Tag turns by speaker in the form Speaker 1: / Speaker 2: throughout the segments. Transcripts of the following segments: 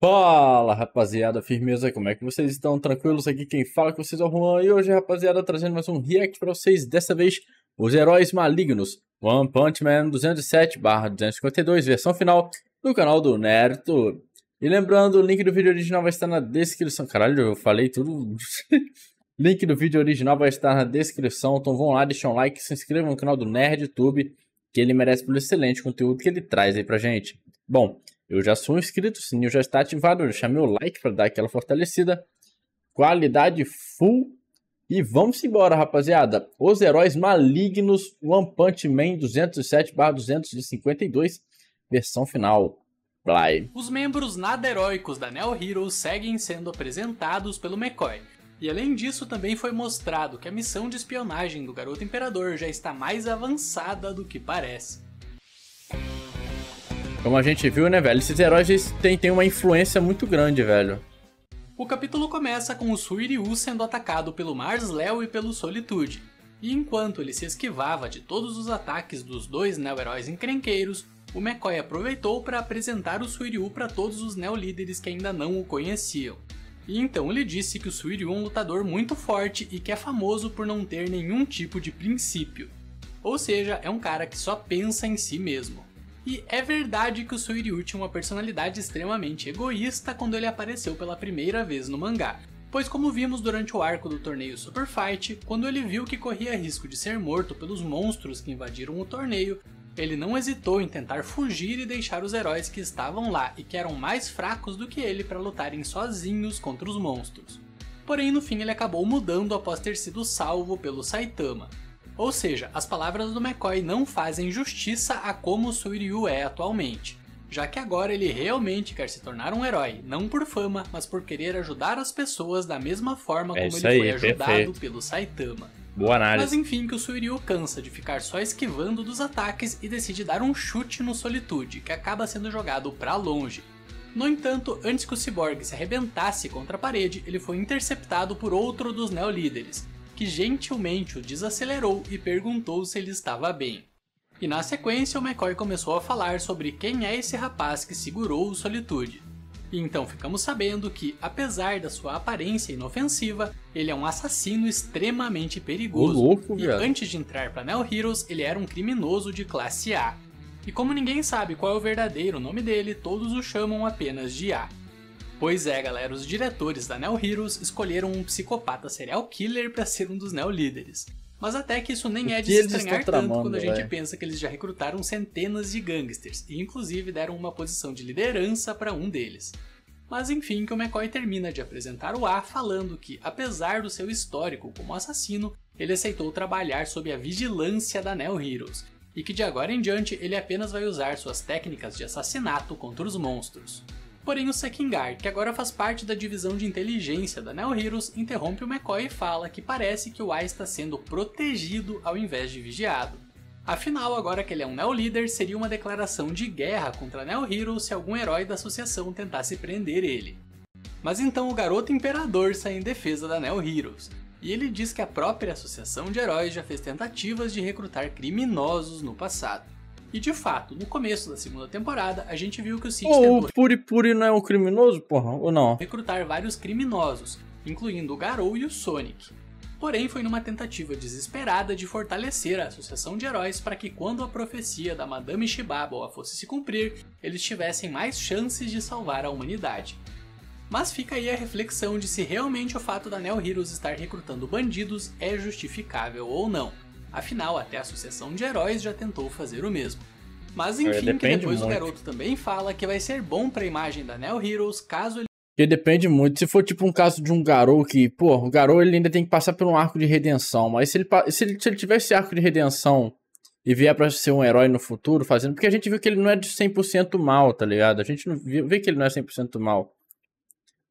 Speaker 1: Fala rapaziada, firmeza, como é que vocês estão? Tranquilos? Aqui quem fala com vocês é o Juan e hoje rapaziada trazendo mais um react pra vocês, dessa vez os heróis malignos One Punch Man 207/252, versão final do canal do Nerto. E lembrando, o link do vídeo original vai estar na descrição. Caralho, eu falei tudo. Link do vídeo original vai estar na descrição, então vão lá, deixem um like, se inscrevam no canal do NerdTube, que ele merece pelo excelente conteúdo que ele traz aí pra gente. Bom, eu já sou inscrito, o sininho já está ativado, eu chamei o like para dar aquela fortalecida. Qualidade full. E vamos embora, rapaziada. Os heróis malignos One Punch Man 207/252, versão final. Play.
Speaker 2: Os membros nada heróicos da Neo Heroes seguem sendo apresentados pelo McCoy. E além disso, também foi mostrado que a missão de espionagem do Garoto Imperador já está mais avançada do que parece.
Speaker 1: Como a gente viu, né, velho? Esses heróis têm uma influência muito grande, velho.
Speaker 2: O capítulo começa com o Suiryu sendo atacado pelo Mars Léo e pelo Solitude. E enquanto ele se esquivava de todos os ataques dos dois Neo-heróis encrenqueiros, o McCoy aproveitou para apresentar o Suiryu para todos os Neo-líderes que ainda não o conheciam. E então ele disse que o Suiryu é um lutador muito forte e que é famoso por não ter nenhum tipo de princípio. Ou seja, é um cara que só pensa em si mesmo. E é verdade que o Suiryu tinha uma personalidade extremamente egoísta quando ele apareceu pela primeira vez no mangá, pois como vimos durante o arco do torneio Super Fight, quando ele viu que corria risco de ser morto pelos monstros que invadiram o torneio, ele não hesitou em tentar fugir e deixar os heróis que estavam lá e que eram mais fracos do que ele para lutarem sozinhos contra os monstros. Porém no fim ele acabou mudando após ter sido salvo pelo Saitama. Ou seja, as palavras do McCoy não fazem justiça a como o Suiryu é atualmente, já que agora ele realmente quer se tornar um herói, não por fama, mas por querer ajudar as pessoas da mesma forma como ele foi ajudado pelo Saitama.
Speaker 1: Boa análise.
Speaker 2: Mas enfim que o Suiryu cansa de ficar só esquivando dos ataques e decide dar um chute no Solitude, que acaba sendo jogado pra longe. No entanto, antes que o Cyborg se arrebentasse contra a parede, ele foi interceptado por outro dos Neo-líderes, que gentilmente o desacelerou e perguntou se ele estava bem. E na sequência o McCoy começou a falar sobre quem é esse rapaz que segurou o Solitude. E então ficamos sabendo que, apesar da sua aparência inofensiva, ele é um assassino extremamente perigoso. E antes de entrar para Neo Heroes, ele era um criminoso de classe A. E como ninguém sabe qual é o verdadeiro nome dele, todos o chamam apenas de A. Pois é, galera, os diretores da Neo Heroes escolheram um psicopata serial killer para ser um dos Neo-líderes. Mas até que isso nem é de se estranhar tanto quando a gente pensa que eles já recrutaram centenas de gangsters, e inclusive deram uma posição de liderança para um deles. Mas enfim, que o McCoy termina de apresentar o A falando que, apesar do seu histórico como assassino, ele aceitou trabalhar sob a vigilância da Neo Heroes, e que de agora em diante ele apenas vai usar suas técnicas de assassinato contra os monstros. Porém o Sekingar, que agora faz parte da divisão de inteligência da Neo Heroes, interrompe o McCoy e fala que parece que o A está sendo protegido ao invés de vigiado. Afinal, agora que ele é um Neo-líder, seria uma declaração de guerra contra a Neo Heroes se algum herói da associação tentasse prender ele. Mas então o Garoto Imperador sai em defesa da Neo Heroes, e ele diz que a própria associação de heróis já fez tentativas de recrutar criminosos no passado. E de fato, no começo da segunda temporada, a gente viu que o Cid tentou
Speaker 1: o Puri não é um criminoso, porra, ou não?
Speaker 2: Recrutar vários criminosos, incluindo o Garou e o Sonic. Porém, foi numa tentativa desesperada de fortalecer a associação de heróis para que quando a profecia da Madame Shibabawa fosse se cumprir, eles tivessem mais chances de salvar a humanidade. Mas fica aí a reflexão de se realmente o fato da Neo Heroes estar recrutando bandidos é justificável ou não. Afinal, até a associação de heróis já tentou fazer o mesmo. Mas enfim, que depois o garoto também fala que vai ser bom pra imagem da Neo Heroes caso ele...
Speaker 1: Porque depende muito, se for tipo um caso de um Garou que, pô, o Garou ele ainda tem que passar por um arco de redenção, mas se ele tiver esse arco de redenção e vier pra ser um herói no futuro fazendo, porque a gente viu que ele não é de 100% mal, tá ligado? A gente não vê que ele não é 100% mal.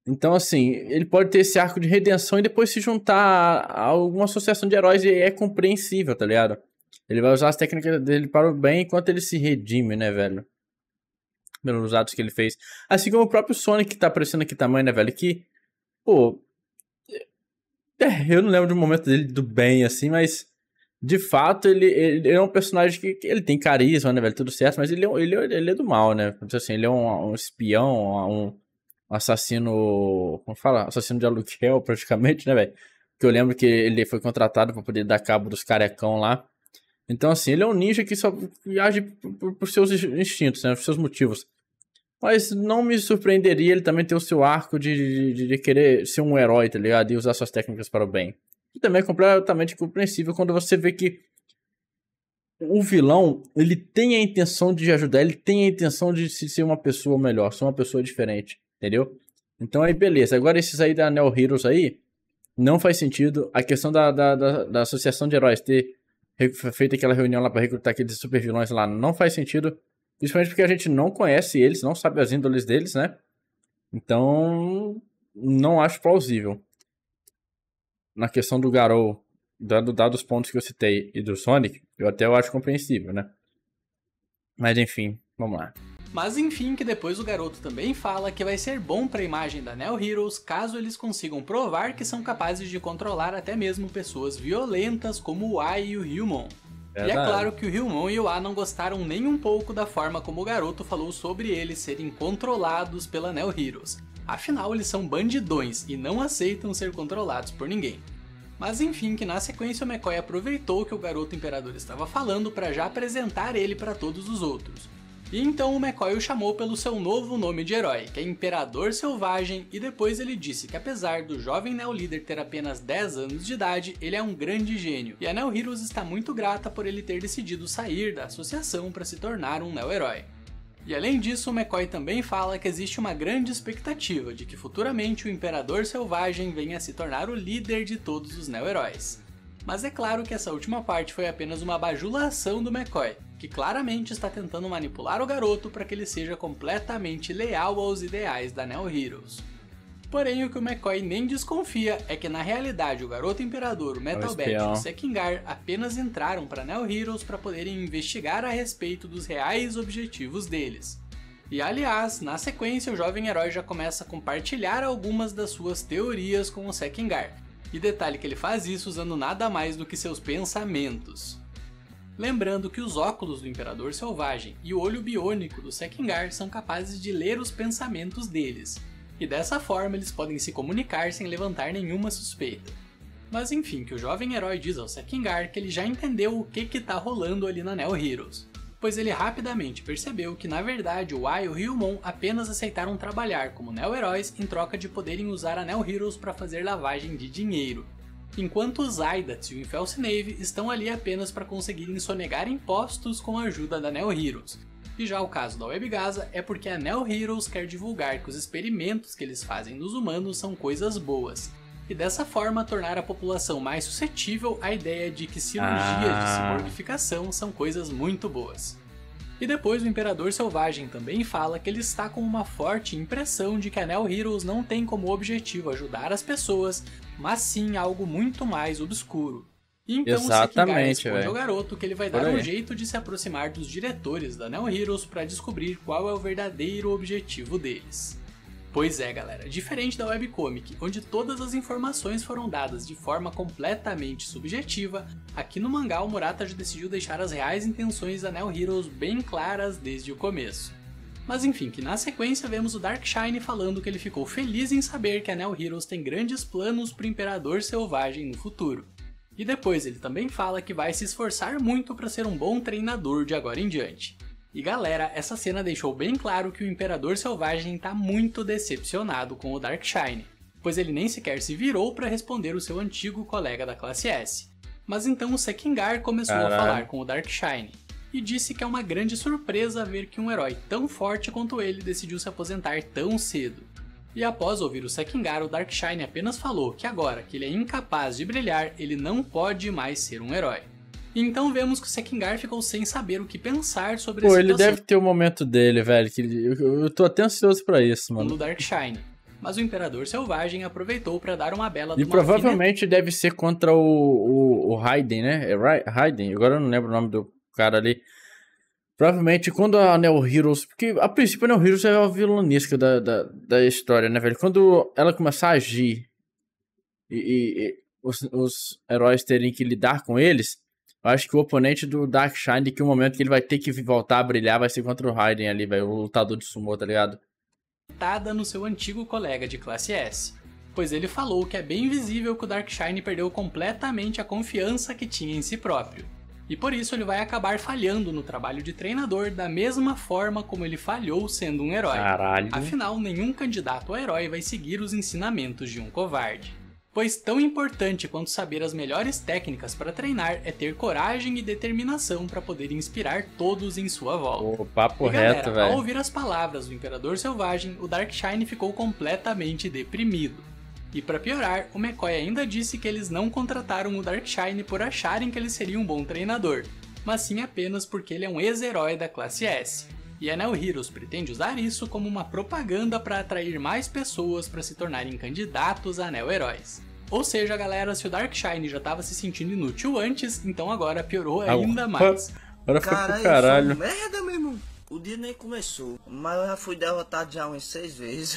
Speaker 1: Então, assim, ele pode ter esse arco de redenção e depois se juntar a alguma associação de heróis e é compreensível, tá ligado? Ele vai usar as técnicas dele para o bem enquanto ele se redime, né, velho? Pelos atos que ele fez. Assim como o próprio Sonic que tá aparecendo aqui também, né, velho? Que, pô... eu não lembro de um momento dele do bem, assim, mas... De fato, ele é um personagem que ele tem carisma, né, velho? Tudo certo, mas ele é do mal, né? Assim, ele é um espião, assassino, como fala? Assassino de aluguel, praticamente, né, velho? Que eu lembro que ele foi contratado pra poder dar cabo dos carecão lá. Então, assim, ele é um ninja que só age por seus instintos, né? Por seus motivos. Mas não me surpreenderia ele também ter o seu arco de querer ser um herói, tá ligado? E usar suas técnicas para o bem. E também é completamente compreensível quando você vê que o vilão, ele tem a intenção de ajudar, ele tem a intenção de ser uma pessoa melhor, ser uma pessoa diferente, entendeu? Então aí, beleza. Agora esses aí da Neo Heroes aí, não faz sentido. A questão da associação de heróis ter feito aquela reunião lá pra recrutar aqueles super vilões lá, não faz sentido. Principalmente porque a gente não conhece eles, não sabe as índoles deles, né? Então, não acho plausível. Na questão do Garou, dados os pontos que eu citei, e do Sonic, eu até acho compreensível, né? Mas enfim, vamos lá.
Speaker 2: Mas enfim, que depois o garoto também fala que vai ser bom para a imagem da Neo Heroes caso eles consigam provar que são capazes de controlar até mesmo pessoas violentas como o Ai e o Ryumon. E é claro que o Ryumon e o A não gostaram nem um pouco da forma como o garoto falou sobre eles serem controlados pela Neo Heroes. Afinal, eles são bandidões e não aceitam ser controlados por ninguém. Mas enfim, que na sequência o McCoy aproveitou que o garoto imperador estava falando para já apresentar ele para todos os outros. E então o McCoy o chamou pelo seu novo nome de herói, que é Imperador Selvagem, e depois ele disse que apesar do jovem Neo Líder ter apenas 10 anos de idade, ele é um grande gênio, e a Neo Heroes está muito grata por ele ter decidido sair da associação para se tornar um Neo-herói. E além disso, o McCoy também fala que existe uma grande expectativa de que futuramente o Imperador Selvagem venha a se tornar o líder de todos os Neo-heróis. Mas é claro que essa última parte foi apenas uma bajulação do McCoy, que claramente está tentando manipular o garoto para que ele seja completamente leal aos ideais da Neo Heroes. Porém, o que o McCoy nem desconfia é que na realidade o garoto imperador, o Metal Bat e o Sekingar apenas entraram para Neo Heroes para poderem investigar a respeito dos reais objetivos deles. E aliás, na sequência o jovem herói já começa a compartilhar algumas das suas teorias com o Sekingar. E detalhe que ele faz isso usando nada mais do que seus pensamentos. Lembrando que os óculos do Imperador Selvagem e o olho biônico do Sekingar são capazes de ler os pensamentos deles, e dessa forma eles podem se comunicar sem levantar nenhuma suspeita. Mas enfim, que o jovem herói diz ao Sekingar que ele já entendeu o que tá rolando ali na Neo Heroes, pois ele rapidamente percebeu que na verdade o Ai e o Ryumon apenas aceitaram trabalhar como Neo-heróis em troca de poderem usar a Neo Heroes para fazer lavagem de dinheiro, enquanto os Zaidats e o Infelsinave estão ali apenas para conseguirem sonegar impostos com a ajuda da Neo Heroes. E já o caso da Webgaza é porque a Neo Heroes quer divulgar que os experimentos que eles fazem nos humanos são coisas boas, e dessa forma tornar a população mais suscetível à ideia de que cirurgias de ciborgificação são coisas muito boas. E depois o Imperador Selvagem também fala que ele está com uma forte impressão de que a Neo Heroes não tem como objetivo ajudar as pessoas, mas sim algo muito mais obscuro. E então o Sekingar responde ao garoto que ele vai dar um jeito de se aproximar dos diretores da Neo Heroes para descobrir qual é o verdadeiro objetivo deles. Pois é, galera, diferente da webcomic, onde todas as informações foram dadas de forma completamente subjetiva, aqui no mangá o Murata já decidiu deixar as reais intenções da Neo Heroes bem claras desde o começo. Mas enfim, que na sequência vemos o Darkshine falando que ele ficou feliz em saber que a Neo Heroes tem grandes planos para o Imperador Selvagem no futuro. E depois ele também fala que vai se esforçar muito para ser um bom treinador de agora em diante. E galera, essa cena deixou bem claro que o Imperador Selvagem tá muito decepcionado com o Darkshine, pois ele nem sequer se virou para responder o seu antigo colega da classe S. Mas então o Sekingar começou a falar com o Darkshine, e disse que é uma grande surpresa ver que um herói tão forte quanto ele decidiu se aposentar tão cedo. E após ouvir o Sekingar, o Darkshine apenas falou que agora que ele é incapaz de brilhar, ele não pode mais ser um herói. Então vemos que o Sekingar ficou sem saber o que pensar sobre essa situação.
Speaker 1: Ele deve ter o momento dele, velho, que eu tô até ansioso pra isso, mano.
Speaker 2: No Darkshine. Mas o Imperador Selvagem aproveitou pra dar uma bela...
Speaker 1: E provavelmente deve ser contra o Raiden, né? É Raiden? Agora eu não lembro o nome do cara ali. Provavelmente quando a Neo Heroes... Porque a princípio a Neo Heroes é a vilanesca da história, né, velho? Quando ela começar a agir e os heróis terem que lidar com eles... Eu acho que o oponente do Darkshine, que o momento que ele vai ter que voltar a brilhar, vai ser contra o Raiden ali, velho, o lutador de sumo, tá ligado?
Speaker 2: no seu antigo colega de classe S, pois ele falou que é bem visível que o Darkshine perdeu completamente a confiança que tinha em si próprio, e por isso ele vai acabar falhando no trabalho de treinador da mesma forma como ele falhou sendo um herói.
Speaker 1: Caralho.
Speaker 2: Afinal, nenhum candidato a herói vai seguir os ensinamentos de um covarde. Pois tão importante quanto saber as melhores técnicas para treinar é ter coragem e determinação para poder inspirar todos em sua volta.
Speaker 1: Pô, papo
Speaker 2: e galera,
Speaker 1: reto, velho.
Speaker 2: ao ouvir as palavras do Imperador Selvagem, o Darkshine ficou completamente deprimido. E para piorar, o McCoy ainda disse que eles não contrataram o Darkshine por acharem que ele seria um bom treinador, mas sim apenas porque ele é um ex-herói da classe S. E a Neo Heroes pretende usar isso como uma propaganda para atrair mais pessoas para se tornarem candidatos a Neo Heróis. Ou seja, galera, se o Darkshine já estava se sentindo inútil antes, então agora piorou ainda mais.
Speaker 1: Agora foi pro caralho.
Speaker 3: Eu sou merda, meu irmão. O dia nem começou, mas eu já fui derrotado já umas 6 vezes.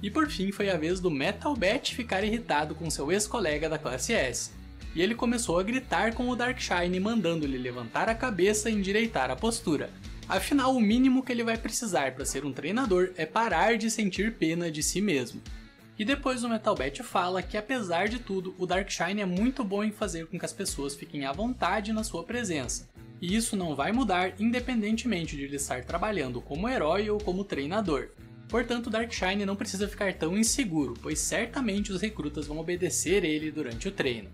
Speaker 2: E por fim foi a vez do Metal Bat ficar irritado com seu ex-colega da classe S. E ele começou a gritar com o Darkshine, mandando-lhe levantar a cabeça e endireitar a postura. Afinal, o mínimo que ele vai precisar para ser um treinador é parar de sentir pena de si mesmo. E depois o Metal Bat fala que, apesar de tudo, o Darkshine é muito bom em fazer com que as pessoas fiquem à vontade na sua presença. E isso não vai mudar independentemente de ele estar trabalhando como herói ou como treinador. Portanto, o Darkshine não precisa ficar tão inseguro, pois certamente os recrutas vão obedecer ele durante o treino.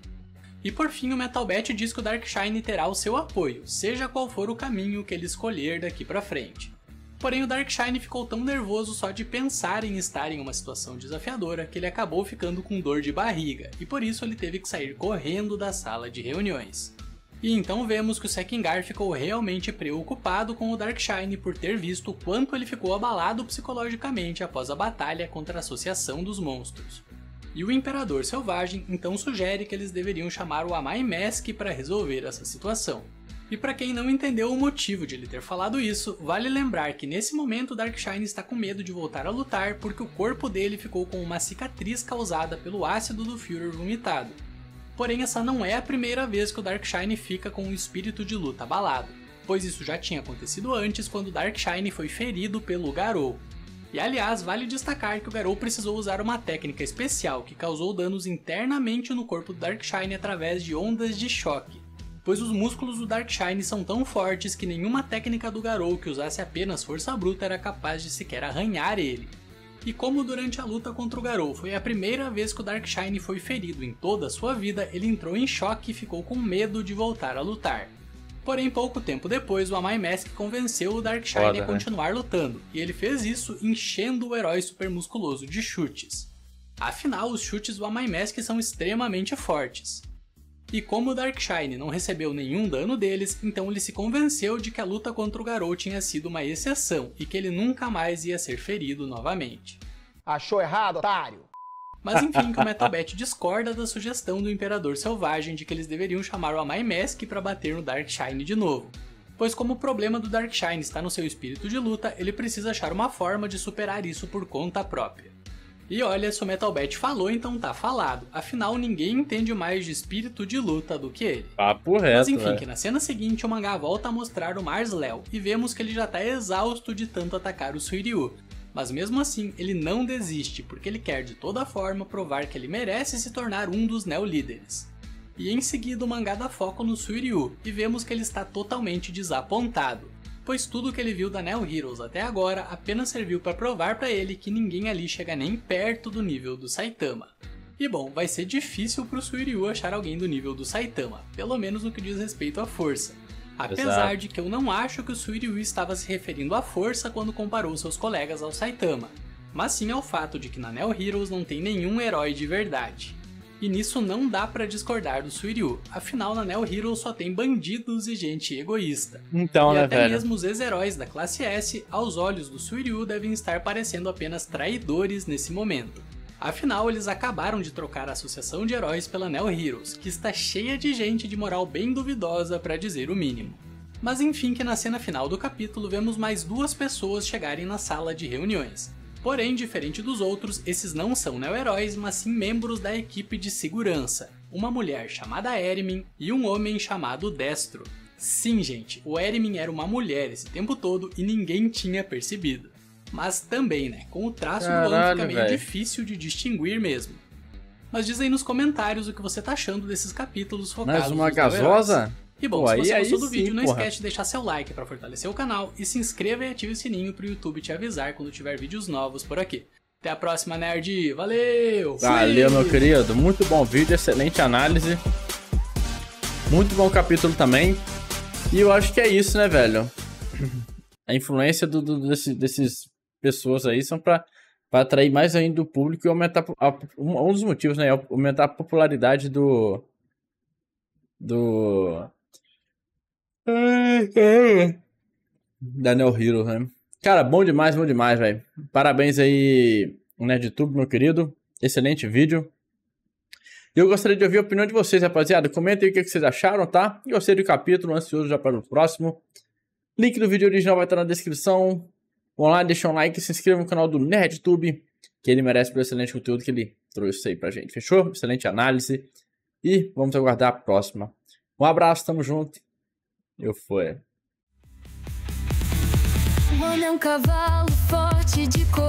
Speaker 2: E por fim, o Metal Bat diz que o Darkshine terá o seu apoio, seja qual for o caminho que ele escolher daqui pra frente. Porém, o Darkshine ficou tão nervoso só de pensar em estar em uma situação desafiadora que ele acabou ficando com dor de barriga, e por isso ele teve que sair correndo da sala de reuniões. E então vemos que o Sekingar ficou realmente preocupado com o Darkshine por ter visto o quanto ele ficou abalado psicologicamente após a batalha contra a Associação dos Monstros. E o Imperador Selvagem então sugere que eles deveriam chamar o Amai Mask para resolver essa situação. E para quem não entendeu o motivo de ele ter falado isso, vale lembrar que nesse momento o Darkshine está com medo de voltar a lutar porque o corpo dele ficou com uma cicatriz causada pelo ácido do Führer vomitado. Porém, essa não é a primeira vez que o Darkshine fica com o espírito de luta abalado, pois isso já tinha acontecido antes quando o Darkshine foi ferido pelo Garou. E aliás, vale destacar que o Garou precisou usar uma técnica especial que causou danos internamente no corpo do Darkshine através de ondas de choque, pois os músculos do Darkshine são tão fortes que nenhuma técnica do Garou que usasse apenas força bruta era capaz de sequer arranhar ele. E como durante a luta contra o Garou foi a primeira vez que o Darkshine foi ferido em toda a sua vida, ele entrou em choque e ficou com medo de voltar a lutar. Porém, pouco tempo depois, o Amai Mask convenceu o Darkshine a continuar lutando, e ele fez isso enchendo o herói supermusculoso de chutes. Afinal, os chutes do Amai Mask são extremamente fortes. E como o Darkshine não recebeu nenhum dano deles, então ele se convenceu de que a luta contra o Garou tinha sido uma exceção e que ele nunca mais ia ser ferido novamente.
Speaker 4: Achou errado, otário?
Speaker 2: Mas enfim, que o Metal Bat discorda da sugestão do Imperador Selvagem de que eles deveriam chamar o Amai Mask para bater no Darkshine de novo. Pois como o problema do Darkshine está no seu espírito de luta, ele precisa achar uma forma de superar isso por conta própria. E olha, se o Metal Bat falou, então tá falado. Afinal, ninguém entende mais de espírito de luta do que ele.
Speaker 1: Papo reto,
Speaker 2: mas enfim, que na cena seguinte o mangá volta a mostrar o Mars Léo, e vemos que ele já tá exausto de tanto atacar o Suiryu. Mas mesmo assim, ele não desiste, porque ele quer de toda forma provar que ele merece se tornar um dos Neo-líderes. E em seguida o mangá dá foco no Suiryu, e vemos que ele está totalmente desapontado, pois tudo que ele viu da Neo Heroes até agora apenas serviu para provar para ele que ninguém ali chega nem perto do nível do Saitama. E bom, vai ser difícil pro Suiryu achar alguém do nível do Saitama, pelo menos no que diz respeito à força. Apesar de que eu não acho que o Suiryu estava se referindo à força quando comparou seus colegas ao Saitama, mas sim ao fato de que na Neo Heroes não tem nenhum herói de verdade. E nisso não dá pra discordar do Suiryu, afinal na Neo Heroes só tem bandidos e gente egoísta.
Speaker 1: Então,
Speaker 2: e
Speaker 1: né,
Speaker 2: até
Speaker 1: velho?
Speaker 2: mesmo os ex-heróis da classe S, aos olhos do Suiryu, devem estar parecendo apenas traidores nesse momento. Afinal, eles acabaram de trocar a associação de heróis pela Neo Heroes, que está cheia de gente de moral bem duvidosa para dizer o mínimo. Mas enfim, que na cena final do capítulo vemos mais duas pessoas chegarem na sala de reuniões. Porém, diferente dos outros, esses não são neo-heróis, mas sim membros da equipe de segurança. Uma mulher chamada Erimin e um homem chamado Destro. Sim, gente, o Erimin era uma mulher esse tempo todo e ninguém tinha percebido. Mas também, né, com o traço do
Speaker 1: Caralho,
Speaker 2: Luan fica meio
Speaker 1: véio.
Speaker 2: difícil de distinguir mesmo. Mas diz aí nos comentários o que você tá achando desses capítulos focados
Speaker 1: Mais uma
Speaker 2: nos heróis.
Speaker 1: gasosa?
Speaker 2: E bom,
Speaker 1: Pô,
Speaker 2: se você
Speaker 1: aí
Speaker 2: gostou do
Speaker 1: sim,
Speaker 2: vídeo, não
Speaker 1: porra.
Speaker 2: esquece de deixar seu like pra fortalecer o canal e se inscreva e ative o sininho pro YouTube te avisar quando tiver vídeos novos por aqui. Até a próxima, nerd! Valeu!
Speaker 1: Valeu,
Speaker 2: Fui!
Speaker 1: meu querido. Muito bom vídeo, excelente análise. Muito bom capítulo também. E eu acho que é isso, né, velho? A influência desses pessoas aí são pra atrair mais ainda o público e aumentar... Um dos motivos, né? É aumentar a popularidade do Daniel Hero, né? Cara, bom demais, velho. Parabéns aí, NerdTube, meu querido. Excelente vídeo. E eu gostaria de ouvir a opinião de vocês, rapaziada. Comentem aí o que vocês acharam, tá? Gostei do capítulo, ansioso já para o próximo. Link do vídeo original vai estar na descrição. Vão lá, deixa um like e se inscreva no canal do NerdTube, que ele merece pelo excelente conteúdo que ele trouxe aí pra gente. Fechou? Excelente análise. E vamos aguardar a próxima. Um abraço, tamo junto. Eu fui.
Speaker 5: O homem é um cavalo forte de cor.